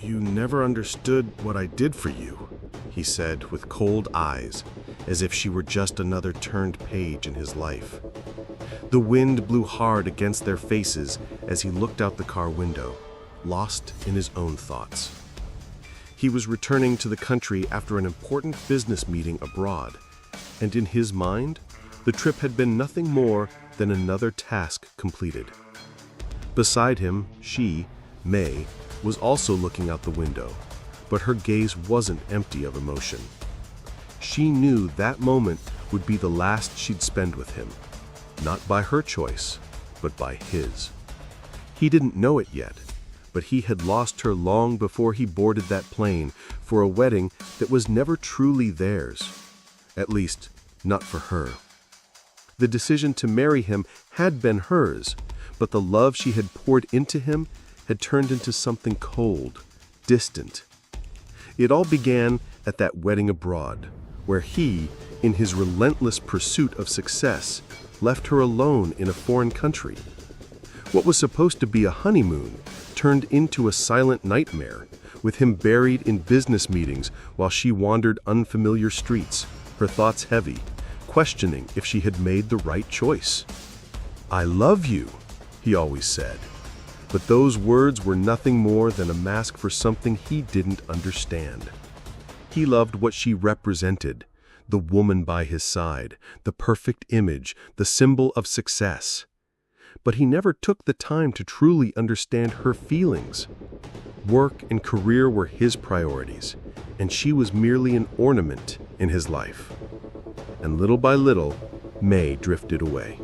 "You never understood what I did for you," he said with cold eyes, as if she were just another turned page in his life. The wind blew hard against their faces as he looked out the car window, lost in his own thoughts. He was returning to the country after an important business meeting abroad, and in his mind, the trip had been nothing more than another task completed. Beside him, she, May, was also looking out the window, but her gaze wasn't empty of emotion. She knew that moment would be the last she'd spend with him, not by her choice, but by his. He didn't know it yet, but he had lost her long before he boarded that plane for a wedding that was never truly theirs. At least, not for her. The decision to marry him had been hers, but the love she had poured into him had turned into something cold, distant. It all began at that wedding abroad, where he, in his relentless pursuit of success, left her alone in a foreign country. What was supposed to be a honeymoon turned into a silent nightmare, with him buried in business meetings while she wandered unfamiliar streets, her thoughts heavy, questioning if she had made the right choice. "I love you," he always said. But those words were nothing more than a mask for something he didn't understand. He loved what she represented, the woman by his side, the perfect image, the symbol of success. But he never took the time to truly understand her feelings. Work and career were his priorities, and she was merely an ornament in his life. And little by little, May drifted away.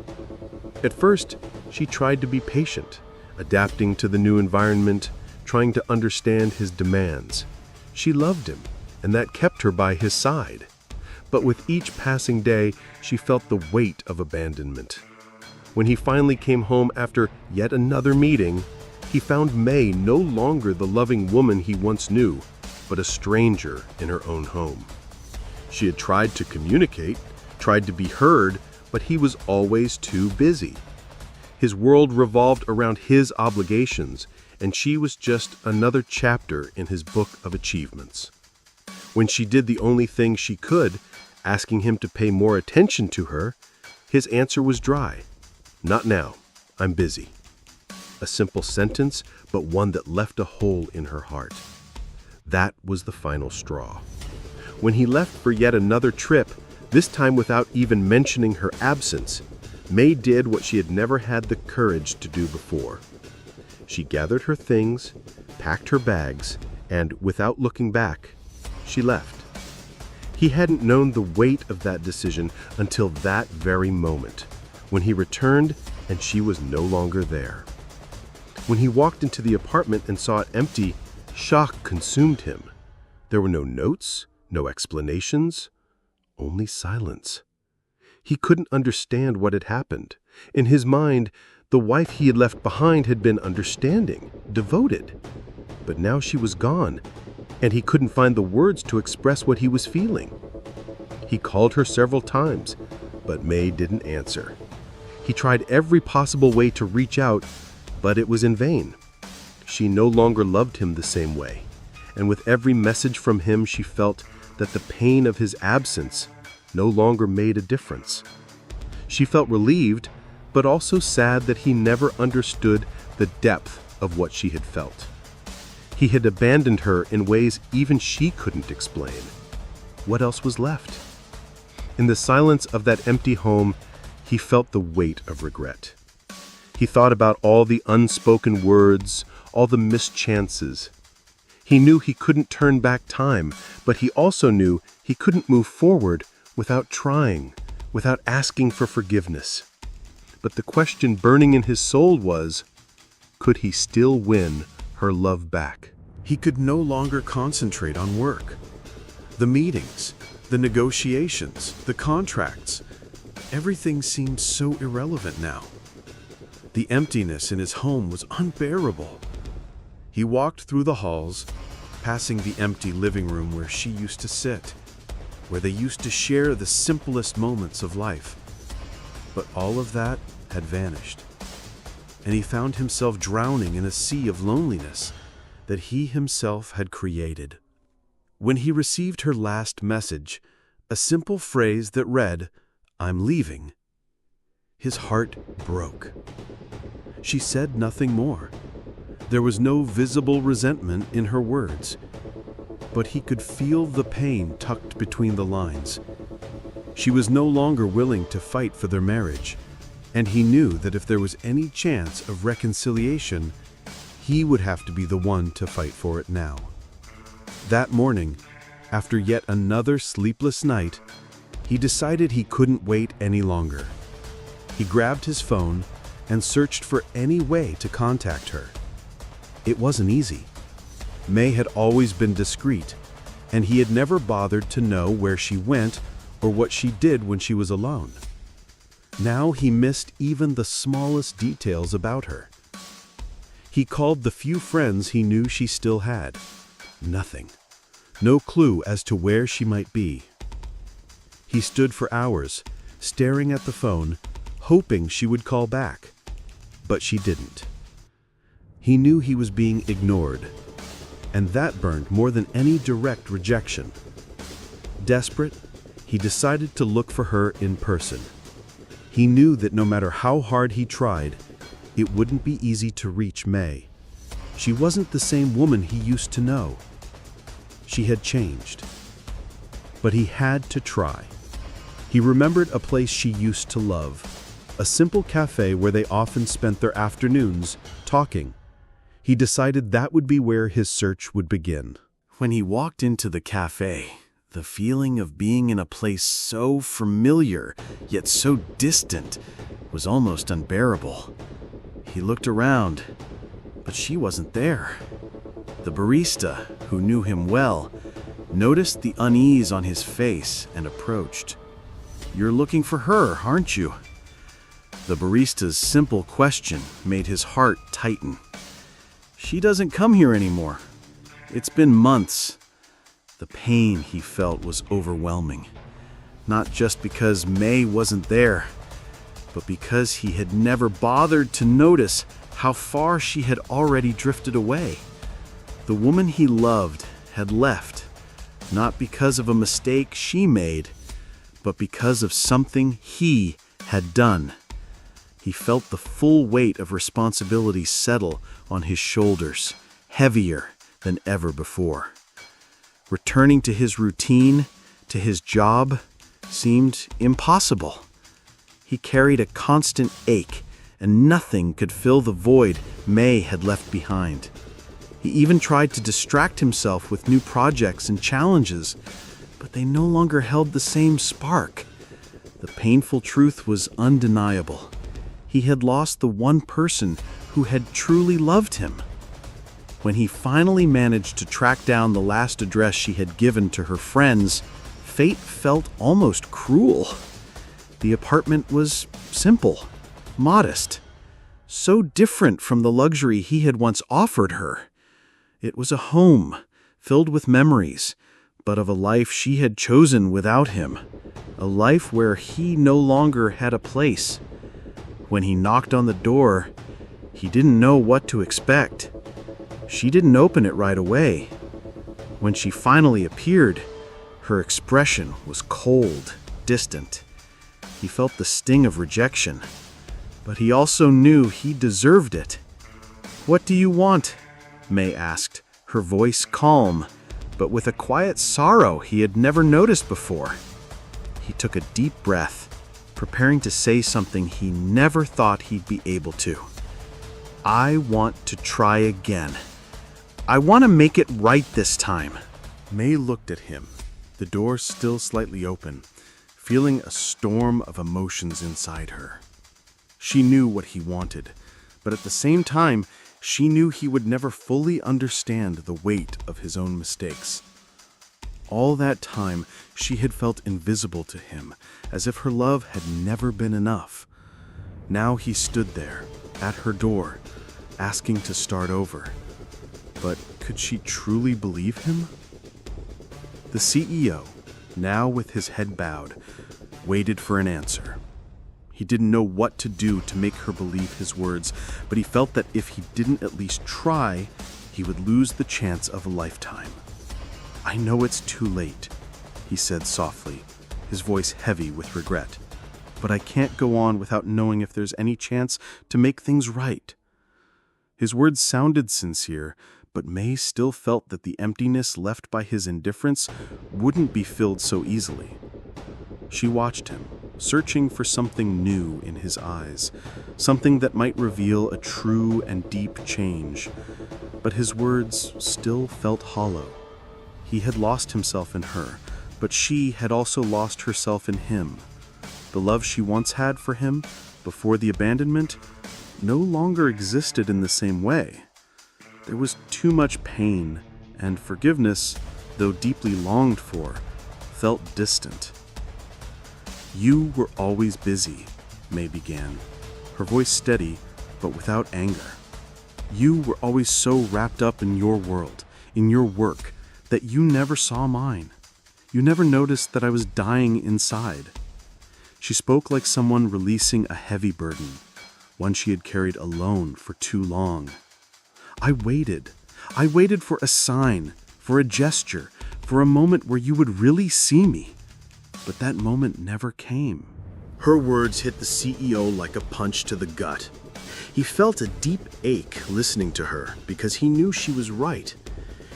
At first, she tried to be patient, adapting to the new environment, trying to understand his demands. She loved him, and that kept her by his side. But with each passing day, she felt the weight of abandonment. When he finally came home after yet another meeting, he found May no longer the loving woman he once knew, but a stranger in her own home. She had tried to communicate, tried to be heard, but he was always too busy. His world revolved around his obligations, and she was just another chapter in his book of achievements. When she did the only thing she could, asking him to pay more attention to her, his answer was dry. "Not now. I'm busy." A simple sentence, but one that left a hole in her heart. That was the final straw. When he left for yet another trip, this time without even mentioning her absence, May did what she had never had the courage to do before. She gathered her things, packed her bags, and, without looking back, she left. He hadn't known the weight of that decision until that very moment, when he returned and she was no longer there. When he walked into the apartment and saw it empty, shock consumed him. There were no notes, no explanations, only silence. He couldn't understand what had happened. In his mind, the wife he had left behind had been understanding, devoted. But now she was gone, and he couldn't find the words to express what he was feeling. He called her several times, but May didn't answer. He tried every possible way to reach out, but it was in vain. She no longer loved him the same way, and with every message from him she felt that the pain of his absence no longer made a difference. She felt relieved, but also sad that he never understood the depth of what she had felt. He had abandoned her in ways even she couldn't explain. What else was left? In the silence of that empty home, he felt the weight of regret. He thought about all the unspoken words, all the missed chances. He knew he couldn't turn back time, but he also knew he couldn't move forward without trying, without asking for forgiveness. But the question burning in his soul was, could he still win her love back? He could no longer concentrate on work. The meetings, the negotiations, the contracts, everything seemed so irrelevant now. The emptiness in his home was unbearable. He walked through the halls, passing the empty living room where she used to sit, where they used to share the simplest moments of life. But all of that had vanished, and he found himself drowning in a sea of loneliness, that he himself had created. When he received her last message, a simple phrase that read, "I'm leaving," his heart broke. She said nothing more. There was no visible resentment in her words, but he could feel the pain tucked between the lines. She was no longer willing to fight for their marriage, and he knew that if there was any chance of reconciliation, he would have to be the one to fight for it now. That morning, after yet another sleepless night, he decided he couldn't wait any longer. He grabbed his phone and searched for any way to contact her. It wasn't easy. May had always been discreet, and he had never bothered to know where she went or what she did when she was alone. Now he missed even the smallest details about her. He called the few friends he knew she still had. Nothing. No clue as to where she might be. He stood for hours, staring at the phone, hoping she would call back. But she didn't. He knew he was being ignored, and that burned more than any direct rejection. Desperate, he decided to look for her in person. He knew that no matter how hard he tried, it wouldn't be easy to reach May. She wasn't the same woman he used to know. She had changed. But he had to try. He remembered a place she used to love, a simple cafe where they often spent their afternoons talking. He decided that would be where his search would begin. When he walked into the cafe, the feeling of being in a place so familiar, yet so distant, was almost unbearable. He looked around, but she wasn't there. The barista, who knew him well, noticed the unease on his face and approached. "You're looking for her, aren't you?" The barista's simple question made his heart tighten. "She doesn't come here anymore. It's been months." The pain he felt was overwhelming, not just because May wasn't there, but because he had never bothered to notice how far she had already drifted away. The woman he loved had left, not because of a mistake she made, but because of something he had done. He felt the full weight of responsibility settle on his shoulders, heavier than ever before. Returning to his routine, to his job, seemed impossible. He carried a constant ache, and nothing could fill the void May had left behind. He even tried to distract himself with new projects and challenges, but they no longer held the same spark. The painful truth was undeniable. He had lost the one person who had truly loved him. When he finally managed to track down the last address she had given to her friends, fate felt almost cruel. The apartment was simple, modest, so different from the luxury he had once offered her. It was a home filled with memories, but of a life she had chosen without him, a life where he no longer had a place. When he knocked on the door, he didn't know what to expect. She didn't open it right away. When she finally appeared, her expression was cold, distant. He felt the sting of rejection, but he also knew he deserved it. "What do you want?" May asked, her voice calm, but with a quiet sorrow he had never noticed before. He took a deep breath, preparing to say something he never thought he'd be able to. "I want to try again. I want to make it right this time." May looked at him, the door still slightly open, feeling a storm of emotions inside her. She knew what he wanted, but at the same time, she knew he would never fully understand the weight of his own mistakes. All that time, she had felt invisible to him, as if her love had never been enough. Now he stood there, at her door, asking to start over. But could she truly believe him? The CEO, now with his head bowed, waited for an answer. He didn't know what to do to make her believe his words, but he felt that if he didn't at least try, he would lose the chance of a lifetime. "I know it's too late," he said softly, his voice heavy with regret. "But I can't go on without knowing if there's any chance to make things right." His words sounded sincere, but May still felt that the emptiness left by his indifference wouldn't be filled so easily. She watched him, searching for something new in his eyes, something that might reveal a true and deep change. But his words still felt hollow. He had lost himself in her, but she had also lost herself in him. The love she once had for him, before the abandonment, no longer existed in the same way. There was too much pain, and forgiveness, though deeply longed for, felt distant. "You were always busy," May began, her voice steady but without anger. "You were always so wrapped up in your world, in your work, that you never saw mine. You never noticed that I was dying inside." She spoke like someone releasing a heavy burden, one she had carried alone for too long. I waited for a sign, for a gesture, for a moment where you would really see me. But that moment never came." Her words hit the CEO like a punch to the gut. He felt a deep ache listening to her because he knew she was right.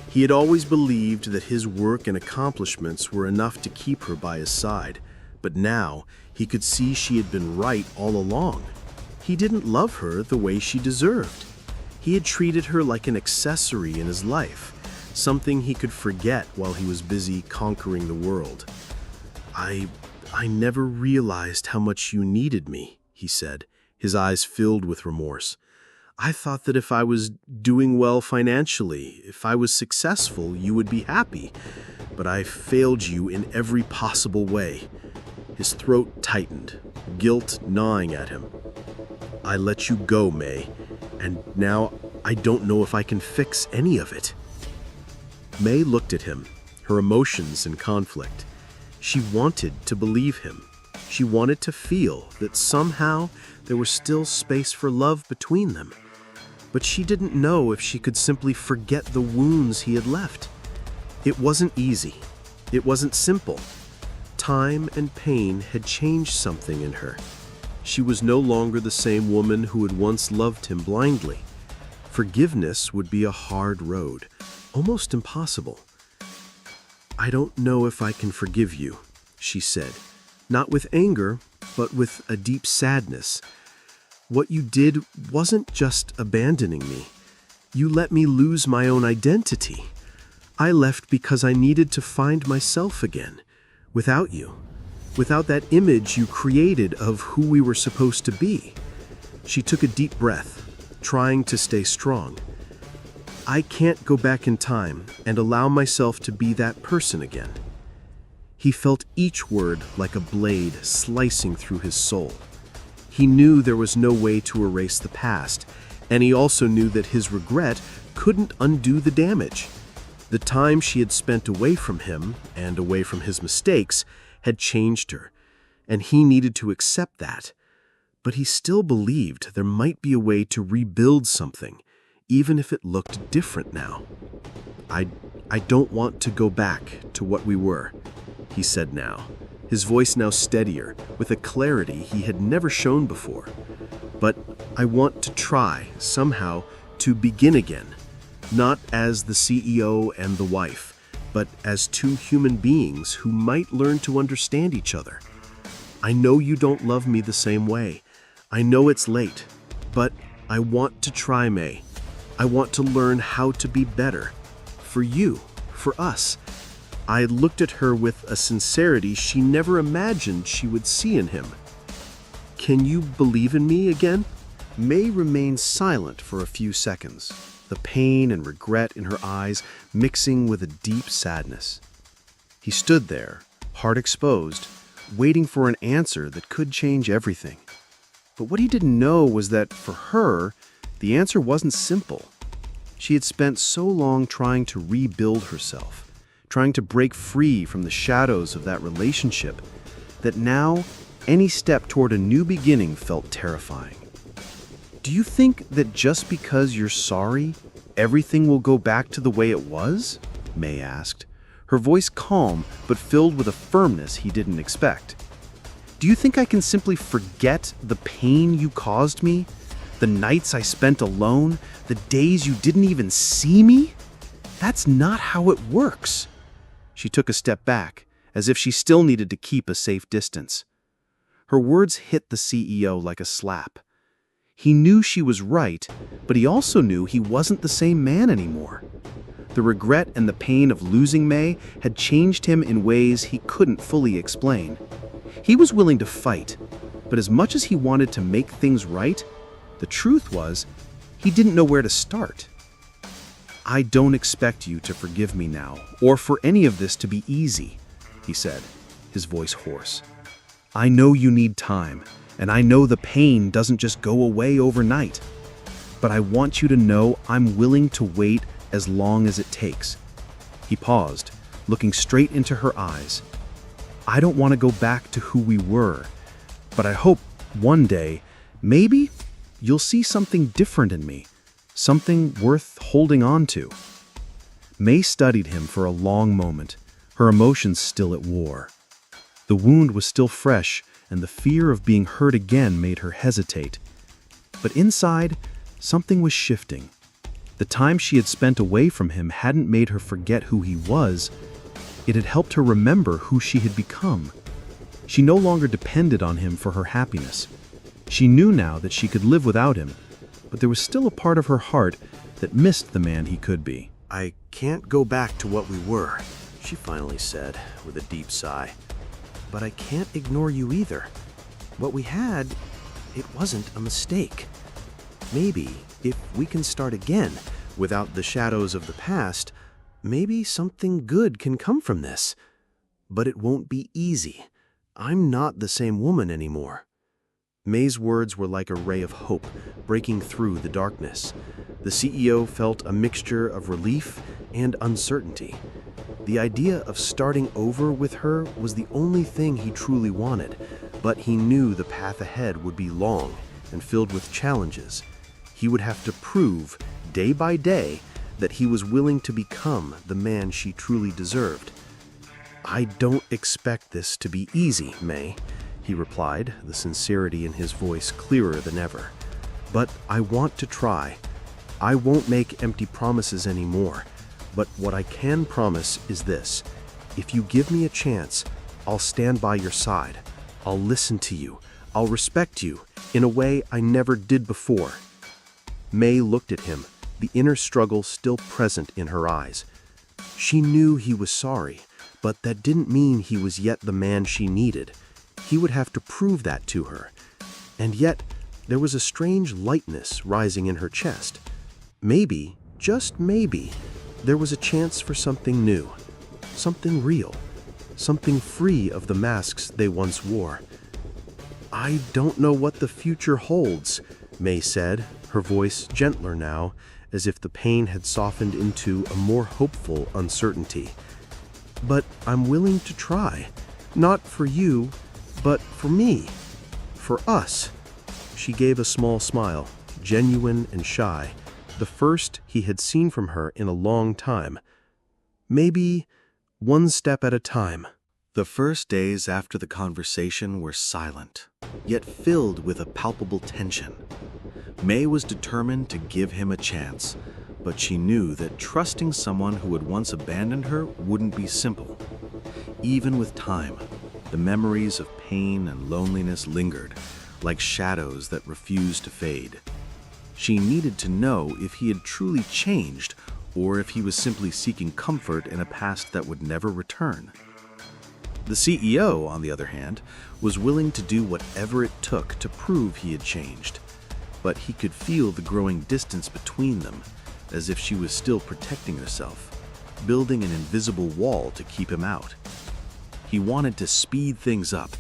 He had always believed that his work and accomplishments were enough to keep her by his side, but now he could see she had been right all along. He didn't love her the way she deserved. He had treated her like an accessory in his life, something he could forget while he was busy conquering the world. I never realized how much you needed me," he said, his eyes filled with remorse. "I thought that if I was doing well financially, if I was successful, you would be happy. But I failed you in every possible way." His throat tightened, guilt gnawing at him. "I let you go, May, and now I don't know if I can fix any of it." May looked at him, her emotions in conflict. She wanted to believe him. She wanted to feel that somehow there was still space for love between them. But she didn't know if she could simply forget the wounds he had left. It wasn't easy. It wasn't simple. Time and pain had changed something in her. She was no longer the same woman who had once loved him blindly. Forgiveness would be a hard road, almost impossible. "I don't know if I can forgive you," she said, not with anger, but with a deep sadness. "What you did wasn't just abandoning me. You let me lose my own identity. I left because I needed to find myself again, without you, without that image you created of who we were supposed to be." She took a deep breath, trying to stay strong. "I can't go back in time and allow myself to be that person again." He felt each word like a blade slicing through his soul. He knew there was no way to erase the past, and he also knew that his regret couldn't undo the damage. The time she had spent away from him and away from his mistakes had changed her, and he needed to accept that. But he still believed there might be a way to rebuild something, even if it looked different now. I don't want to go back to what we were," he said now, his voice now steadier, with a clarity he had never shown before. "But I want to try, somehow, to begin again, not as the CEO and the wife, but as two human beings who might learn to understand each other. I know you don't love me the same way. I know it's late, but I want to try, May. I want to learn how to be better. For you, for us." I looked at her with a sincerity she never imagined she would see in him. "Can you believe in me again?" May remained silent for a few seconds, the pain and regret in her eyes mixing with a deep sadness. He stood there, heart exposed, waiting for an answer that could change everything. But what he didn't know was that, for her, the answer wasn't simple. She had spent so long trying to rebuild herself, trying to break free from the shadows of that relationship, that now any step toward a new beginning felt terrifying. "Do you think that just because you're sorry, everything will go back to the way it was? May asked, her voice calm but filled with a firmness he didn't expect. Do you think I can simply forget the pain you caused me? The nights I spent alone? The days you didn't even see me? That's not how it works. She took a step back, as if she still needed to keep a safe distance. Her words hit the CEO like a slap. He knew she was right, but he also knew he wasn't the same man anymore. The regret and the pain of losing May had changed him in ways he couldn't fully explain. He was willing to fight, but as much as he wanted to make things right, the truth was, he didn't know where to start. I don't expect you to forgive me now, or for any of this to be easy, he said, his voice hoarse. I know you need time, and I know the pain doesn't just go away overnight. But I want you to know I'm willing to wait as long as it takes. He paused, looking straight into her eyes. I don't want to go back to who we were, but I hope one day, maybe, you'll see something different in me, something worth holding on to. May studied him for a long moment, her emotions still at war. The wound was still fresh, and the fear of being hurt again made her hesitate. But inside, something was shifting. The time she had spent away from him hadn't made her forget who he was. It had helped her remember who she had become. She no longer depended on him for her happiness. She knew now that she could live without him, but there was still a part of her heart that missed the man he could be. I can't go back to what we were, she finally said with a deep sigh. But I can't ignore you either. What we had, it wasn't a mistake. Maybe, if we can start again, without the shadows of the past, maybe something good can come from this. But it won't be easy. I'm not the same woman anymore. May's words were like a ray of hope breaking through the darkness. The CEO felt a mixture of relief and uncertainty. The idea of starting over with her was the only thing he truly wanted, but he knew the path ahead would be long and filled with challenges. He would have to prove, day by day, that he was willing to become the man she truly deserved. I don't expect this to be easy, May, he replied, the sincerity in his voice clearer than ever. But I want to try. I won't make empty promises anymore. But what I can promise is this. If you give me a chance, I'll stand by your side. I'll listen to you. I'll respect you in a way I never did before. May looked at him, the inner struggle still present in her eyes. She knew he was sorry, but that didn't mean he was yet the man she needed. He would have to prove that to her. And yet, there was a strange lightness rising in her chest. Maybe, just maybe, there was a chance for something new, something real, something free of the masks they once wore. I don't know what the future holds, May said, her voice gentler now, as if the pain had softened into a more hopeful uncertainty. But I'm willing to try, not for you, but for me, for us. She gave a small smile, genuine and shy, the first he had seen from her in a long time. Maybe one step at a time. The first days after the conversation were silent, yet filled with a palpable tension. May was determined to give him a chance, but she knew that trusting someone who had once abandoned her wouldn't be simple. Even with time, the memories of pain and loneliness lingered, like shadows that refused to fade. She needed to know if he had truly changed or if he was simply seeking comfort in a past that would never return. The CEO, on the other hand, was willing to do whatever it took to prove he had changed, but he could feel the growing distance between them, as if she was still protecting herself, building an invisible wall to keep him out. He wanted to speed things up,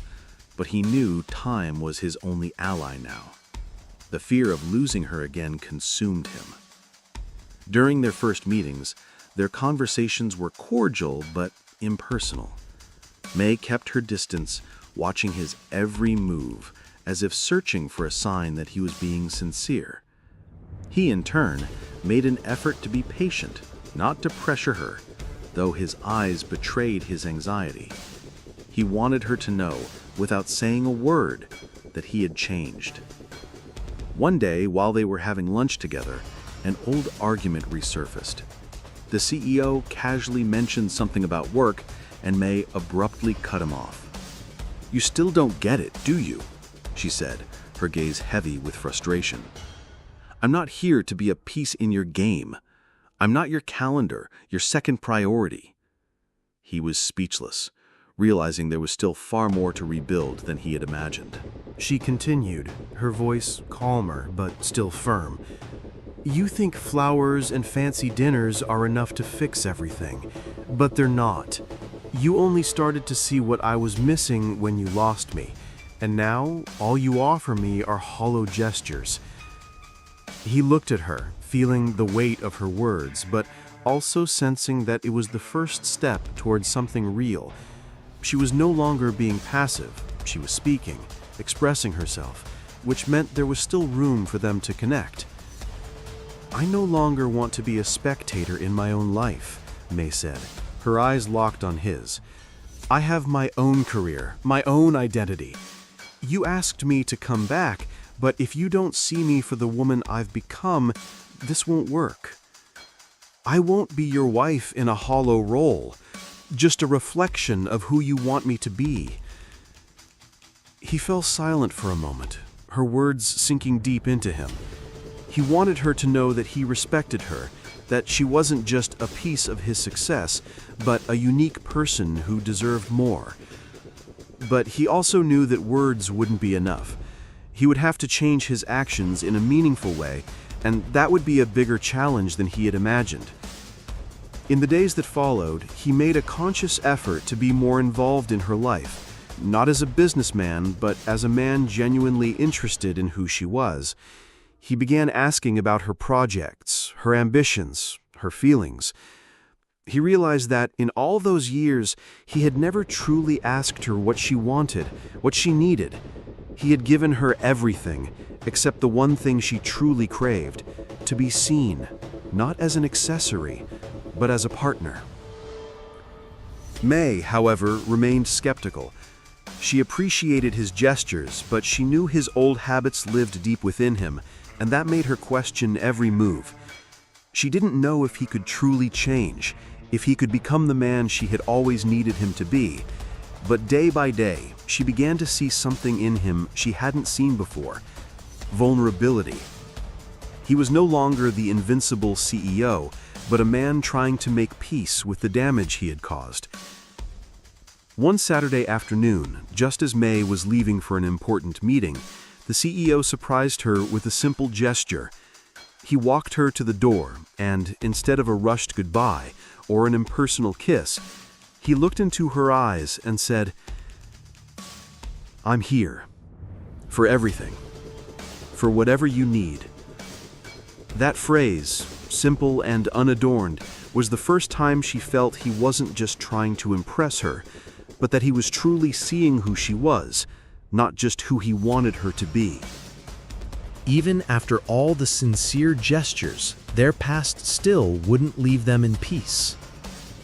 but he knew time was his only ally now. The fear of losing her again consumed him. During their first meetings, their conversations were cordial but impersonal. May kept her distance, watching his every move, as if searching for a sign that he was being sincere. He, in turn, made an effort to be patient, not to pressure her, though his eyes betrayed his anxiety. He wanted her to know, without saying a word, that he had changed. One day, while they were having lunch together, an old argument resurfaced. The CEO casually mentioned something about work, and May abruptly cut him off. "You still don't get it, do you?" she said, her gaze heavy with frustration. "I'm not here to be a piece in your game. I'm not your calendar, your second priority." He was speechless, realizing there was still far more to rebuild than he had imagined. She continued, her voice calmer but still firm. "You think flowers and fancy dinners are enough to fix everything, but they're not. You only started to see what I was missing when you lost me, and now all you offer me are hollow gestures." He looked at her, feeling the weight of her words, but also sensing that it was the first step towards something real. She was no longer being passive, she was speaking, expressing herself, which meant there was still room for them to connect. "I no longer want to be a spectator in my own life," May said, her eyes locked on his. "I have my own career, my own identity. You asked me to come back, but if you don't see me for the woman I've become, this won't work. I won't be your wife in a hollow role, just a reflection of who you want me to be." He fell silent for a moment, her words sinking deep into him. He wanted her to know that he respected her, that she wasn't just a piece of his success, but a unique person who deserved more. But he also knew that words wouldn't be enough. He would have to change his actions in a meaningful way, and that would be a bigger challenge than he had imagined. In the days that followed, he made a conscious effort to be more involved in her life, not as a businessman, but as a man genuinely interested in who she was. He began asking about her projects, her ambitions, her feelings. He realized that in all those years, he had never truly asked her what she wanted, what she needed. He had given her everything, except the one thing she truly craved, to be seen, not as an accessory, but as a partner. May, however, remained skeptical. She appreciated his gestures, but she knew his old habits lived deep within him, and that made her question every move. She didn't know if he could truly change, if he could become the man she had always needed him to be. But day by day, she began to see something in him she hadn't seen before: vulnerability. He was no longer the invincible CEO, but a man trying to make peace with the damage he had caused. One Saturday afternoon, just as May was leaving for an important meeting, the CEO surprised her with a simple gesture. He walked her to the door, and instead of a rushed goodbye or an impersonal kiss, he looked into her eyes and said, "I'm here. For everything. For whatever you need." That phrase, simple and unadorned, was the first time she felt he wasn't just trying to impress her, but that he was truly seeing who she was, not just who he wanted her to be. Even after all the sincere gestures, their past still wouldn't leave them in peace.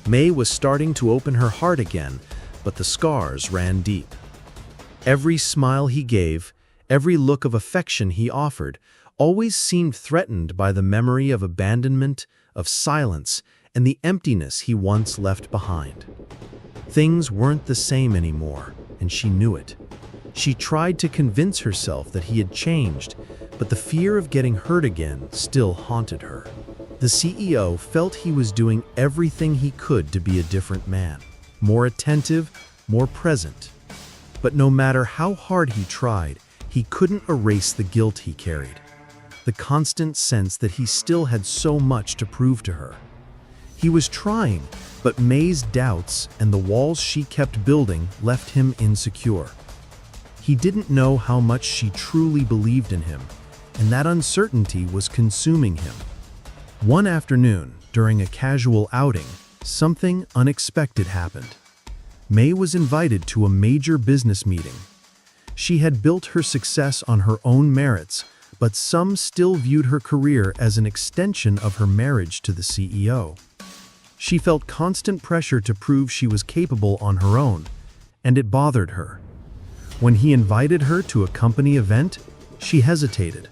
May was starting to open her heart again, but the scars ran deep. Every smile he gave, every look of affection he offered, always seemed threatened by the memory of abandonment, of silence, and the emptiness he once left behind. Things weren't the same anymore, and she knew it. She tried to convince herself that he had changed, but the fear of getting hurt again still haunted her. The CEO felt he was doing everything he could to be a different man, more attentive, more present. But no matter how hard he tried, he couldn't erase the guilt he carried, the constant sense that he still had so much to prove to her. He was trying, but May's doubts and the walls she kept building left him insecure. He didn't know how much she truly believed in him, and that uncertainty was consuming him. One afternoon, during a casual outing, something unexpected happened. May was invited to a major business meeting. She had built her success on her own merits, but some still viewed her career as an extension of her marriage to the CEO. She felt constant pressure to prove she was capable on her own, and it bothered her. When he invited her to a company event, she hesitated.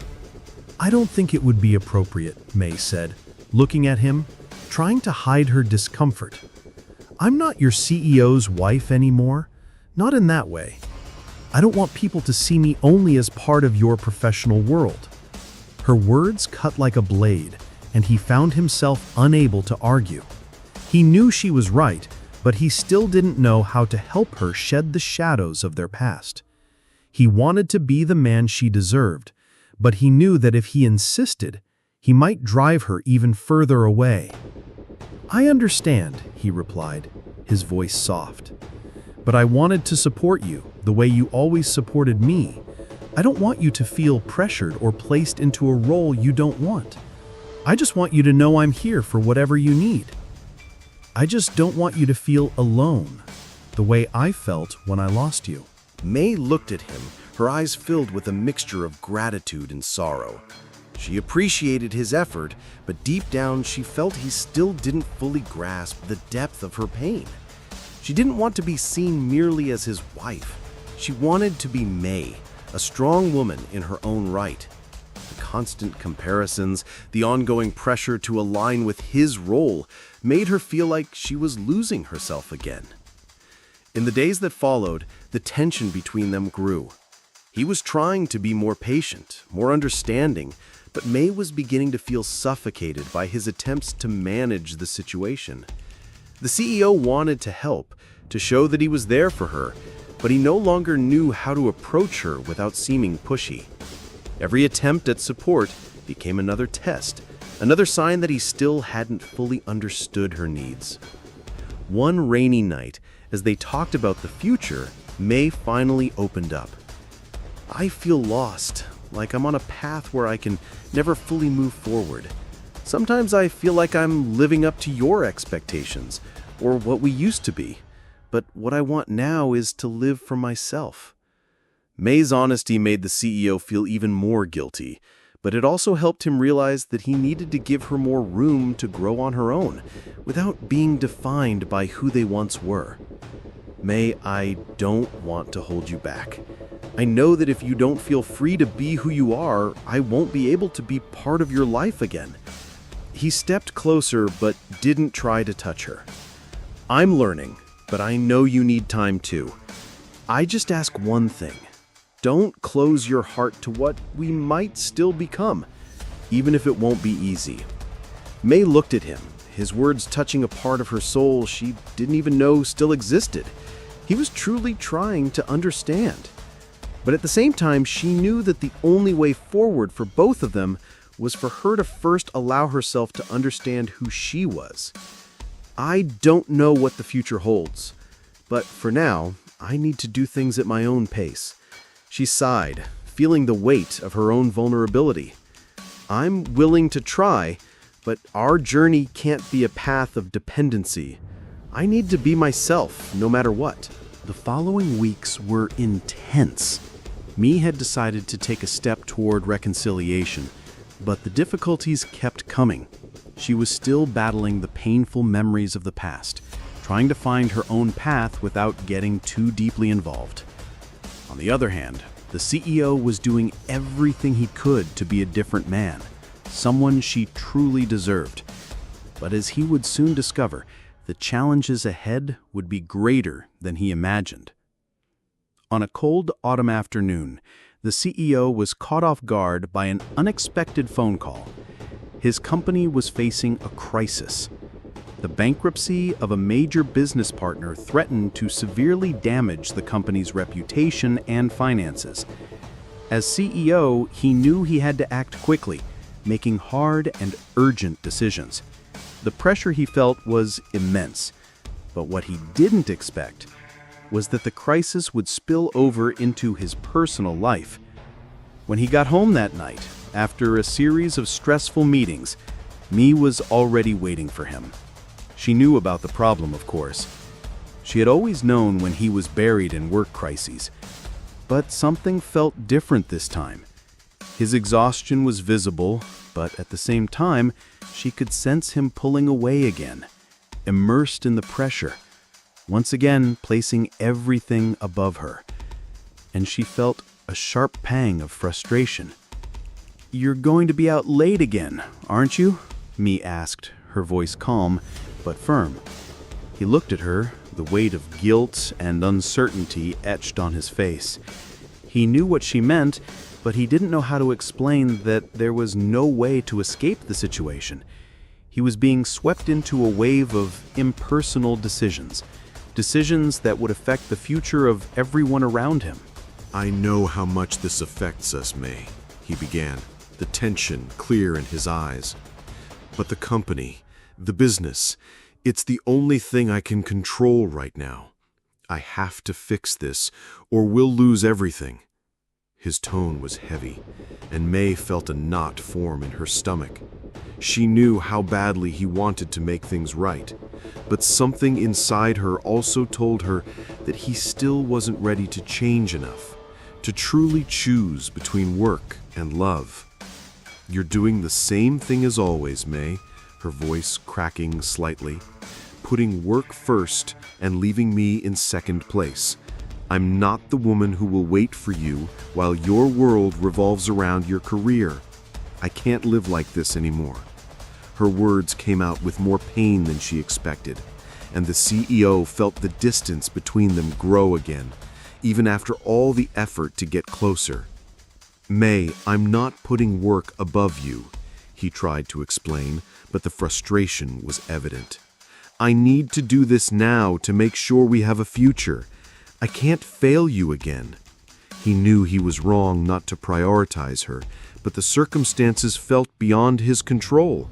"I don't think it would be appropriate," May said, looking at him, trying to hide her discomfort. "I'm not your CEO's wife anymore. Not in that way. I don't want people to see me only as part of your professional world." Her words cut like a blade, and he found himself unable to argue. He knew she was right, but he still didn't know how to help her shed the shadows of their past. He wanted to be the man she deserved, but he knew that if he insisted, he might drive her even further away. "I understand," he replied, his voice soft. "But I wanted to support you the way you always supported me. I don't want you to feel pressured or placed into a role you don't want. I just want you to know I'm here for whatever you need. I just don't want you to feel alone, the way I felt when I lost you." May looked at him, her eyes filled with a mixture of gratitude and sorrow. She appreciated his effort, but deep down she felt he still didn't fully grasp the depth of her pain. She didn't want to be seen merely as his wife. She wanted to be May, a strong woman in her own right. The constant comparisons, the ongoing pressure to align with his role, made her feel like she was losing herself again. In the days that followed, the tension between them grew. He was trying to be more patient, more understanding, but May was beginning to feel suffocated by his attempts to manage the situation. The CEO wanted to help, to show that he was there for her, but he no longer knew how to approach her without seeming pushy. Every attempt at support became another test, another sign that he still hadn't fully understood her needs. One rainy night, as they talked about the future, May finally opened up. "I feel lost, like I'm on a path where I can never fully move forward. Sometimes I feel like I'm living up to your expectations, or what we used to be, but what I want now is to live for myself." May's honesty made the CEO feel even more guilty, but it also helped him realize that he needed to give her more room to grow on her own, without being defined by who they once were. "May, I don't want to hold you back. I know that if you don't feel free to be who you are, I won't be able to be part of your life again." He stepped closer but didn't try to touch her. "I'm learning, but I know you need time too. I just ask one thing. Don't close your heart to what we might still become, even if it won't be easy." May looked at him, his words touching a part of her soul she didn't even know still existed. He was truly trying to understand. But at the same time, she knew that the only way forward for both of them was for her to first allow herself to understand who she was. "I don't know what the future holds, but for now, I need to do things at my own pace." She sighed, feeling the weight of her own vulnerability. "I'm willing to try, but our journey can't be a path of dependency. I need to be myself, no matter what." The following weeks were intense. May had decided to take a step toward reconciliation, but the difficulties kept coming. She was still battling the painful memories of the past, trying to find her own path without getting too deeply involved. On the other hand, the CEO was doing everything he could to be a different man, someone she truly deserved. But as he would soon discover, the challenges ahead would be greater than he imagined. On a cold autumn afternoon, the CEO was caught off guard by an unexpected phone call. His company was facing a crisis. The bankruptcy of a major business partner threatened to severely damage the company's reputation and finances. As CEO, he knew he had to act quickly, making hard and urgent decisions. The pressure he felt was immense, but what he didn't expect was that the crisis would spill over into his personal life. When he got home that night, after a series of stressful meetings, May was already waiting for him. She knew about the problem, of course. She had always known when he was buried in work crises, but something felt different this time. His exhaustion was visible, but at the same time, she could sense him pulling away again, immersed in the pressure, once again placing everything above her. And she felt a sharp pang of frustration. "You're going to be out late again, aren't you?" Mee asked, her voice calm but firm. He looked at her, the weight of guilt and uncertainty etched on his face. He knew what she meant, but he didn't know how to explain that there was no way to escape the situation. He was being swept into a wave of impersonal decisions that would affect the future of everyone around him. "I know how much this affects us, May," he began, the tension clear in his eyes. "But the company, the business, it's the only thing I can control right now. I have to fix this, or we'll lose everything." His tone was heavy, and May felt a knot form in her stomach. She knew how badly he wanted to make things right, but something inside her also told her that he still wasn't ready to change enough, to truly choose between work and love. "You're doing the same thing as always, May," her voice cracking slightly, "putting work first and leaving me in second place. I'm not the woman who will wait for you while your world revolves around your career. I can't live like this anymore." Her words came out with more pain than she expected, and the CEO felt the distance between them grow again, even after all the effort to get closer. "May, I'm not putting work above you," he tried to explain, but the frustration was evident. "I need to do this now to make sure we have a future. I can't fail you again." He knew he was wrong not to prioritize her, but the circumstances felt beyond his control,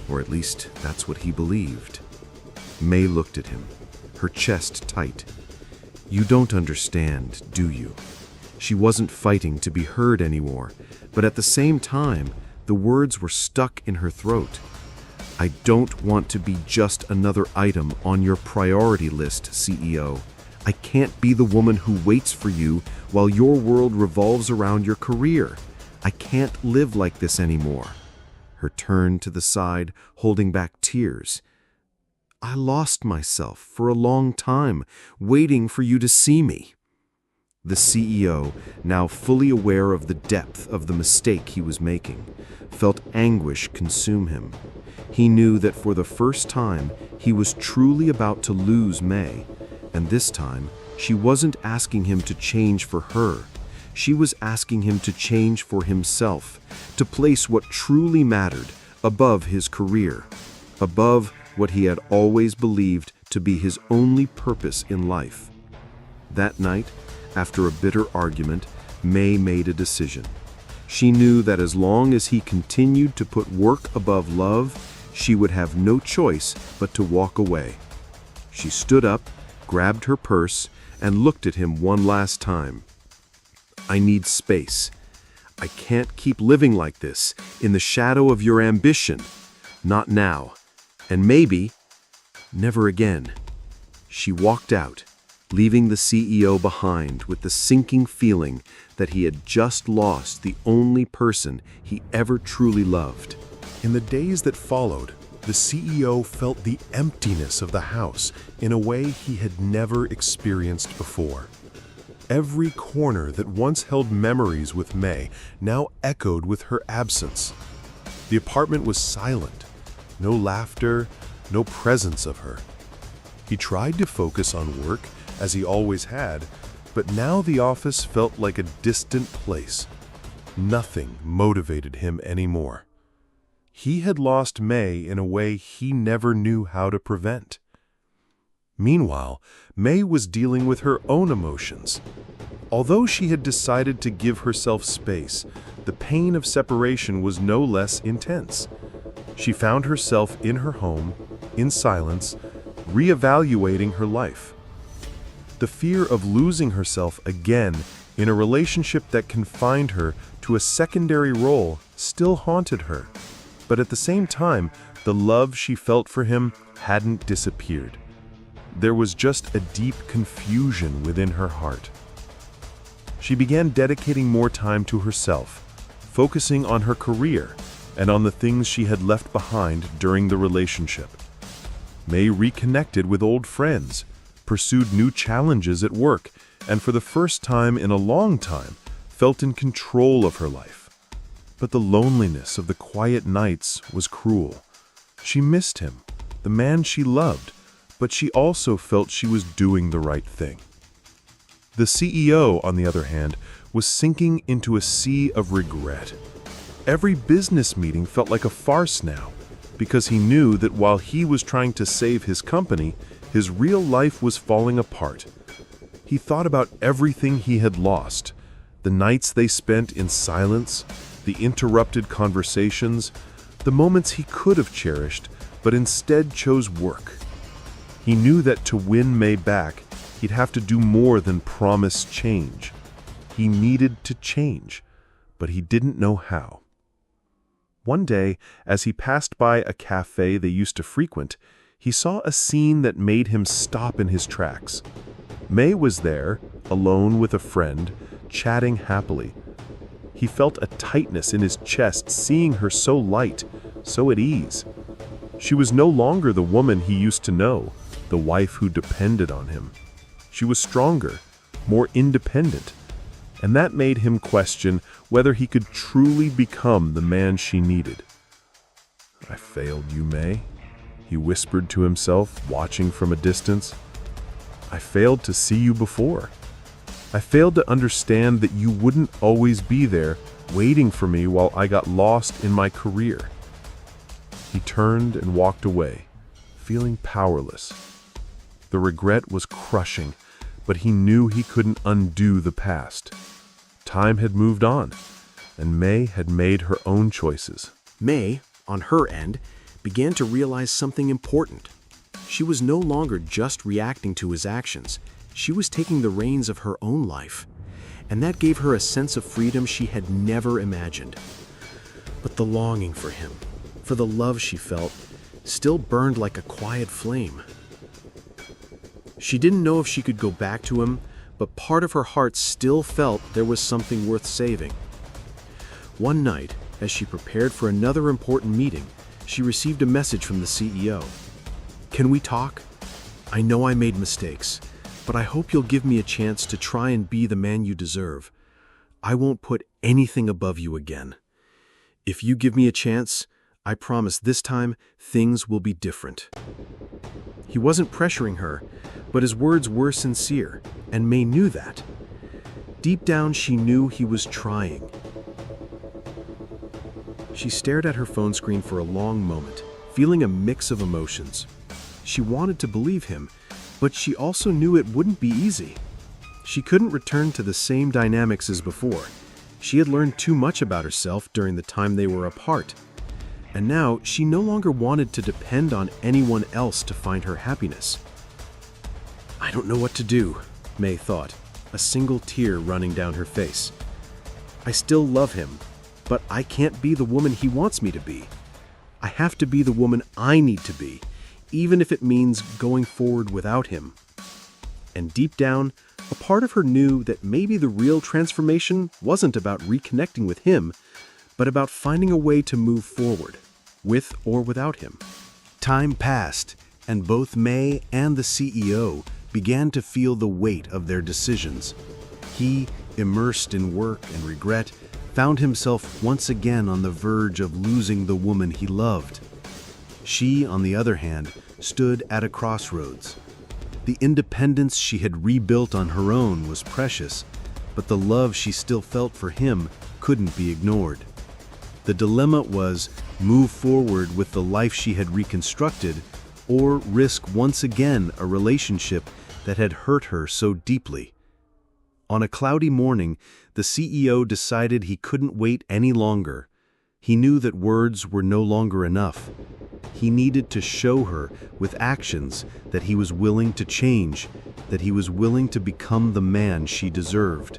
or at least that's what he believed. May looked at him, her chest tight. "You don't understand, do you?" She wasn't fighting to be heard anymore, but at the same time, the words were stuck in her throat. "I don't want to be just another item on your priority list, CEO. I can't be the woman who waits for you while your world revolves around your career. I can't live like this anymore." Her turn to the side, holding back tears. "I lost myself for a long time, waiting for you to see me." The CEO, now fully aware of the depth of the mistake he was making, felt anguish consume him. He knew that for the first time, he was truly about to lose May, and this time, she wasn't asking him to change for her. She was asking him to change for himself, to place what truly mattered above his career, above what he had always believed to be his only purpose in life. That night, after a bitter argument, May made a decision. She knew that as long as he continued to put work above love, she would have no choice but to walk away. She stood up, grabbed her purse, and looked at him one last time. "I need space. I can't keep living like this, in the shadow of your ambition. Not now. And maybe, never again." She walked out, leaving the CEO behind with the sinking feeling that he had just lost the only person he ever truly loved. In the days that followed, the CEO felt the emptiness of the house in a way he had never experienced before. Every corner that once held memories with May now echoed with her absence. The apartment was silent, no laughter, no presence of her. He tried to focus on work, as he always had, but now the office felt like a distant place. Nothing motivated him anymore. He had lost May in a way he never knew how to prevent. Meanwhile, May was dealing with her own emotions. Although she had decided to give herself space, the pain of separation was no less intense. She found herself in her home, in silence, reevaluating her life. The fear of losing herself again in a relationship that confined her to a secondary role still haunted her. But at the same time, the love she felt for him hadn't disappeared. There was just a deep confusion within her heart. She began dedicating more time to herself, focusing on her career and on the things she had left behind during the relationship. May reconnected with old friends, pursued new challenges at work, and for the first time in a long time, felt in control of her life. But the loneliness of the quiet nights was cruel. She missed him, the man she loved, but she also felt she was doing the right thing. The CEO, on the other hand, was sinking into a sea of regret. Every business meeting felt like a farce now, because he knew that while he was trying to save his company, his real life was falling apart. He thought about everything he had lost, the nights they spent in silence, the interrupted conversations, the moments he could have cherished, but instead chose work. He knew that to win May back, he'd have to do more than promise change. He needed to change, but he didn't know how. One day, as he passed by a cafe they used to frequent, he saw a scene that made him stop in his tracks. May was there, alone with a friend, chatting happily. He felt a tightness in his chest seeing her so light, so at ease. She was no longer the woman he used to know, the wife who depended on him. She was stronger, more independent, and that made him question whether he could truly become the man she needed. "I failed you, May," he whispered to himself, watching from a distance. "I failed to see you before. I failed to understand that you wouldn't always be there, waiting for me while I got lost in my career." He turned and walked away, feeling powerless. The regret was crushing, but he knew he couldn't undo the past. Time had moved on, and May had made her own choices. May, on her end, began to realize something important. She was no longer just reacting to his actions. She was taking the reins of her own life, and that gave her a sense of freedom she had never imagined. But the longing for him, for the love she felt, still burned like a quiet flame. She didn't know if she could go back to him, but part of her heart still felt there was something worth saving. One night, as she prepared for another important meeting, she received a message from the CEO. "Can we talk? I know I made mistakes, but I hope you'll give me a chance to try and be the man you deserve. I won't put anything above you again. If you give me a chance, I promise this time things will be different." He wasn't pressuring her, but his words were sincere, and May knew that. Deep down, she knew he was trying. She stared at her phone screen for a long moment, feeling a mix of emotions. She wanted to believe him, but she also knew it wouldn't be easy. She couldn't return to the same dynamics as before. She had learned too much about herself during the time they were apart. And now she no longer wanted to depend on anyone else to find her happiness. "I don't know what to do," May thought, a single tear running down her face. "I still love him, but I can't be the woman he wants me to be. I have to be the woman I need to be, even if it means going forward without him." And deep down, a part of her knew that maybe the real transformation wasn't about reconnecting with him, but about finding a way to move forward, with or without him. Time passed, and both May and the CEO began to feel the weight of their decisions. He, immersed in work and regret, found himself once again on the verge of losing the woman he loved. She, on the other hand, stood at a crossroads. The independence she had rebuilt on her own was precious, but the love she still felt for him couldn't be ignored. The dilemma was move forward with the life she had reconstructed, or risk once again a relationship that had hurt her so deeply. On a cloudy morning, the CEO decided he couldn't wait any longer. He knew that words were no longer enough. He needed to show her with actions that he was willing to change, that he was willing to become the man she deserved.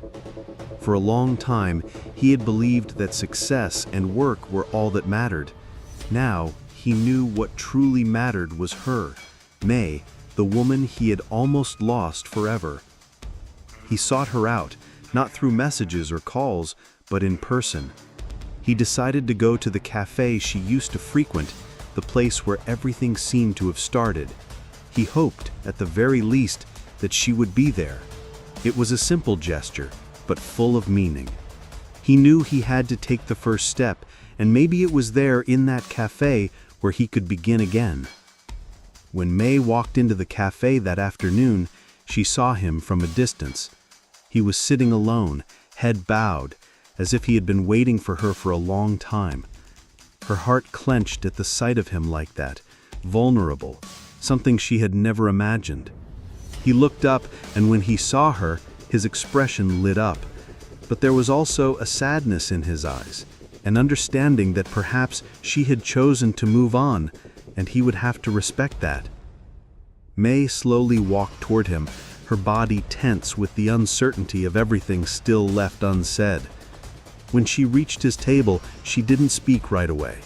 For a long time, he had believed that success and work were all that mattered. Now, he knew what truly mattered was her, May, the woman he had almost lost forever. He sought her out, not through messages or calls, but in person. He decided to go to the cafe she used to frequent, the place where everything seemed to have started. He hoped, at the very least, that she would be there. It was a simple gesture, but full of meaning. He knew he had to take the first step, and maybe it was there in that cafe where he could begin again. When May walked into the cafe that afternoon, she saw him from a distance. He was sitting alone, head bowed, as if he had been waiting for her for a long time. Her heart clenched at the sight of him like that, vulnerable, something she had never imagined. He looked up, and when he saw her, his expression lit up. But there was also a sadness in his eyes, an understanding that perhaps she had chosen to move on, and he would have to respect that. May slowly walked toward him, her body tense with the uncertainty of everything still left unsaid. When she reached his table, she didn't speak right away.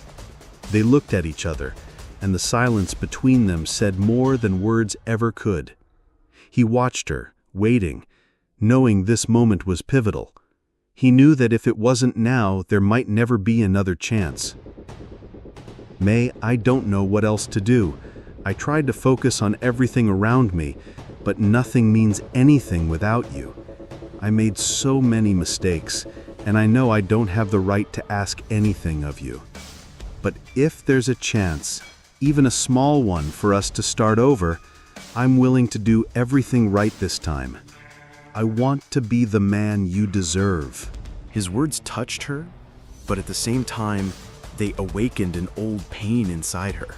They looked at each other, and the silence between them said more than words ever could. He watched her, waiting, knowing this moment was pivotal. He knew that if it wasn't now, there might never be another chance. May, I don't know what else to do. I tried to focus on everything around me, but nothing means anything without you. I made so many mistakes, and I know I don't have the right to ask anything of you. But if there's a chance, even a small one, for us to start over, I'm willing to do everything right this time. I want to be the man you deserve. His words touched her, but at the same time, they awakened an old pain inside her.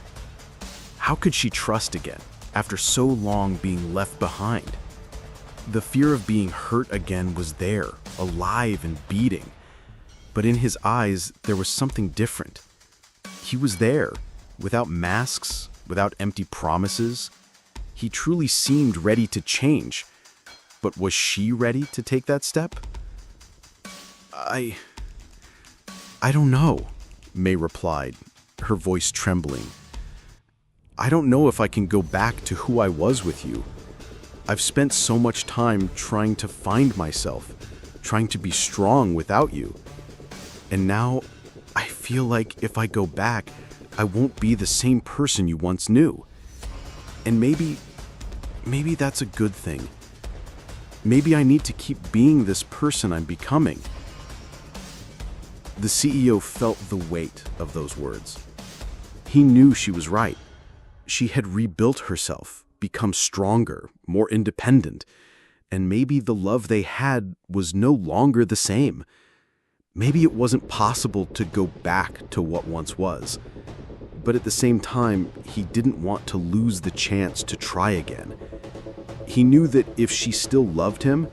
How could she trust again, after so long being left behind? The fear of being hurt again was there, alive and beating. But in his eyes, there was something different. He was there, without masks, without empty promises. He truly seemed ready to change. But was she ready to take that step? I don't know, May replied, her voice trembling. I don't know if I can go back to who I was with you. I've spent so much time trying to find myself, trying to be strong without you. And now I feel like if I go back, I won't be the same person you once knew. And maybe that's a good thing. Maybe I need to keep being this person I'm becoming. The CEO felt the weight of those words. He knew she was right. She had rebuilt herself, become stronger, more independent, and maybe the love they had was no longer the same. Maybe it wasn't possible to go back to what once was. But at the same time, he didn't want to lose the chance to try again. He knew that if she still loved him,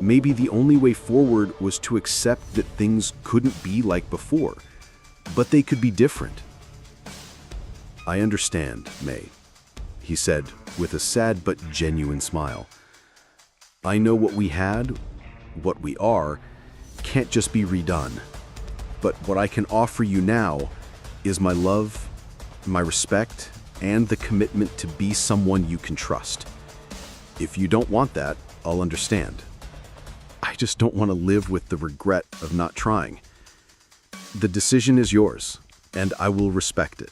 maybe the only way forward was to accept that things couldn't be like before, but they could be different. I understand, May, he said with a sad but genuine smile. I know what we had, what we are, can't just be redone. But what I can offer you now is my love, my respect, and the commitment to be someone you can trust. If you don't want that, I'll understand. I just don't want to live with the regret of not trying. The decision is yours, and I will respect it.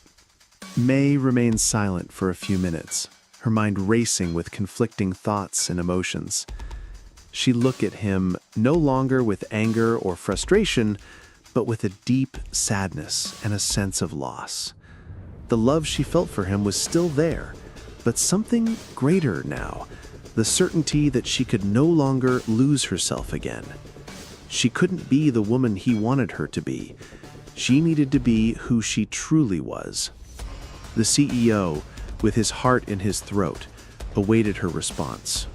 May remained silent for a few minutes, her mind racing with conflicting thoughts and emotions. She looked at him no longer with anger or frustration, but with a deep sadness and a sense of loss. The love she felt for him was still there, but something greater now, the certainty that she could no longer lose herself again. She couldn't be the woman he wanted her to be. She needed to be who she truly was. The CEO, with his heart in his throat, awaited her response.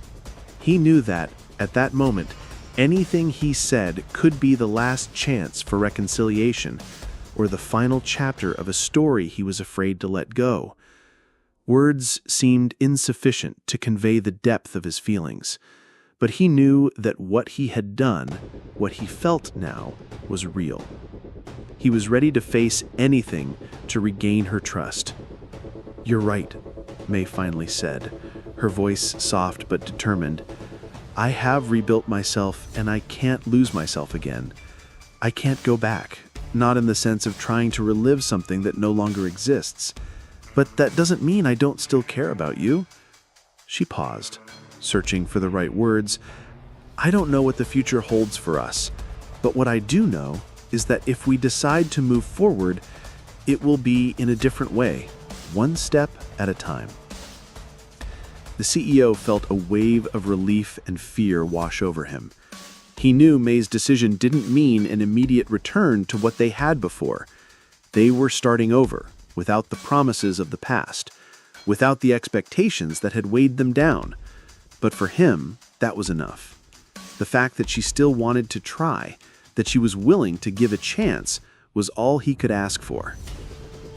He knew that, at that moment, anything he said could be the last chance for reconciliation, or the final chapter of a story he was afraid to let go. Words seemed insufficient to convey the depth of his feelings, but he knew that what he had done, what he felt now, was real. He was ready to face anything to regain her trust. "You're right," May finally said, her voice soft but determined. "I have rebuilt myself, and I can't lose myself again. I can't go back. not in the sense of trying to relive something that no longer exists. But that doesn't mean I don't still care about you." She paused, searching for the right words. "I don't know what the future holds for us, but what I do know is that if we decide to move forward, it will be in a different way, one step at a time." The CEO felt a wave of relief and fear wash over him. He knew May's decision didn't mean an immediate return to what they had before. They were starting over, without the promises of the past, without the expectations that had weighed them down. But for him, that was enough. The fact that she still wanted to try, that she was willing to give a chance, was all he could ask for.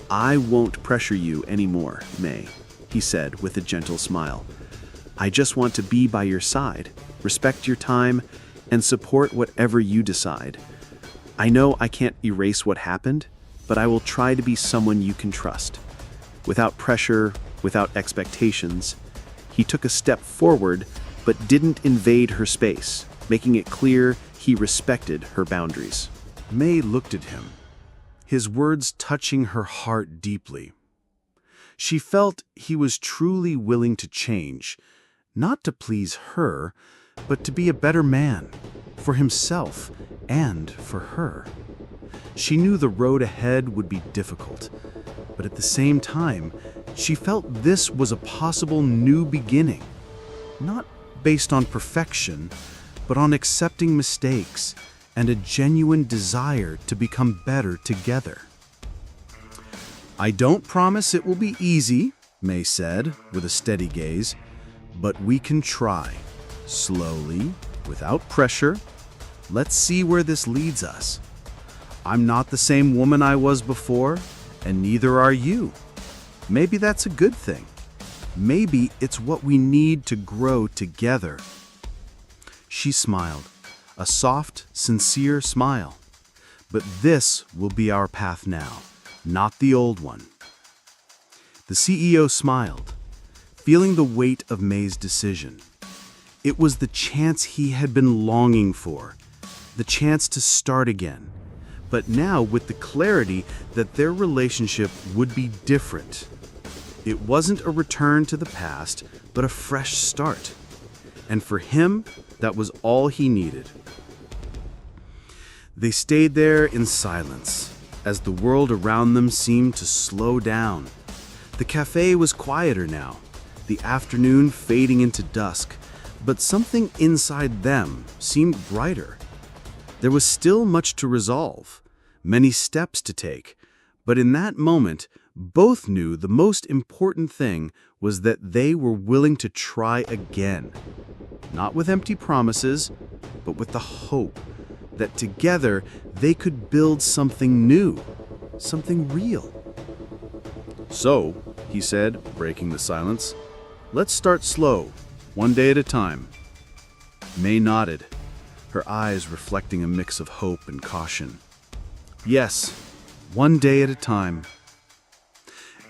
"I won't pressure you anymore, May," he said with a gentle smile. "I just want to be by your side, respect your time, and support whatever you decide. I know I can't erase what happened, but I will try to be someone you can trust." Without pressure, without expectations, he took a step forward but didn't invade her space, making it clear he respected her boundaries. May looked at him, his words touching her heart deeply. She felt he was truly willing to change, not to please her, but to be a better man, for himself and for her. She knew the road ahead would be difficult, but at the same time, she felt this was a possible new beginning, not based on perfection, but on accepting mistakes and a genuine desire to become better together. "I don't promise it will be easy," May said with a steady gaze, "but we can try. Slowly, without pressure. Let's see where this leads us. I'm not the same woman I was before, and neither are you. Maybe that's a good thing. Maybe it's what we need to grow together." She smiled, a soft, sincere smile. "But this will be our path now, not the old one." The CEO smiled, feeling the weight of May's decision. It was the chance he had been longing for, the chance to start again, but now with the clarity that their relationship would be different. It wasn't a return to the past, but a fresh start. And for him, that was all he needed. They stayed there in silence, as the world around them seemed to slow down. The cafe was quieter now, the afternoon fading into dusk, but something inside them seemed brighter. There was still much to resolve, many steps to take, but in that moment, both knew the most important thing was that they were willing to try again. Not with empty promises, but with the hope that together they could build something new, something real. "So," he said, breaking the silence, "let's start slow, one day at a time." May nodded, her eyes reflecting a mix of hope and caution. Yes, one day at a time.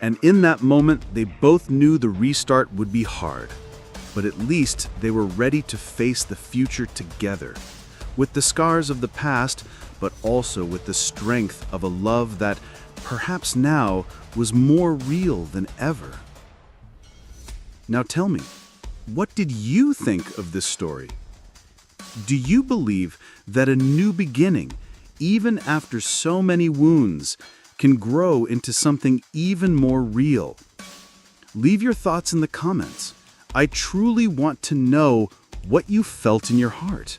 And in that moment, they both knew the restart would be hard, but at least they were ready to face the future together, with the scars of the past, but also with the strength of a love that, perhaps now, was more real than ever. Now tell me, what did you think of this story? Do you believe that a new beginning, even after so many wounds, can grow into something even more real? Leave your thoughts in the comments. I truly want to know what you felt in your heart.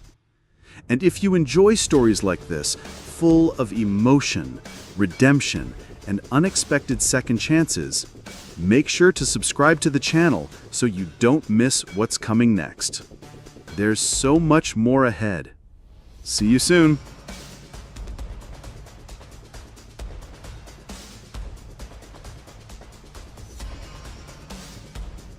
And if you enjoy stories like this, full of emotion, redemption, and unexpected second chances, make sure to subscribe to the channel so you don't miss what's coming next. There's so much more ahead. See you soon.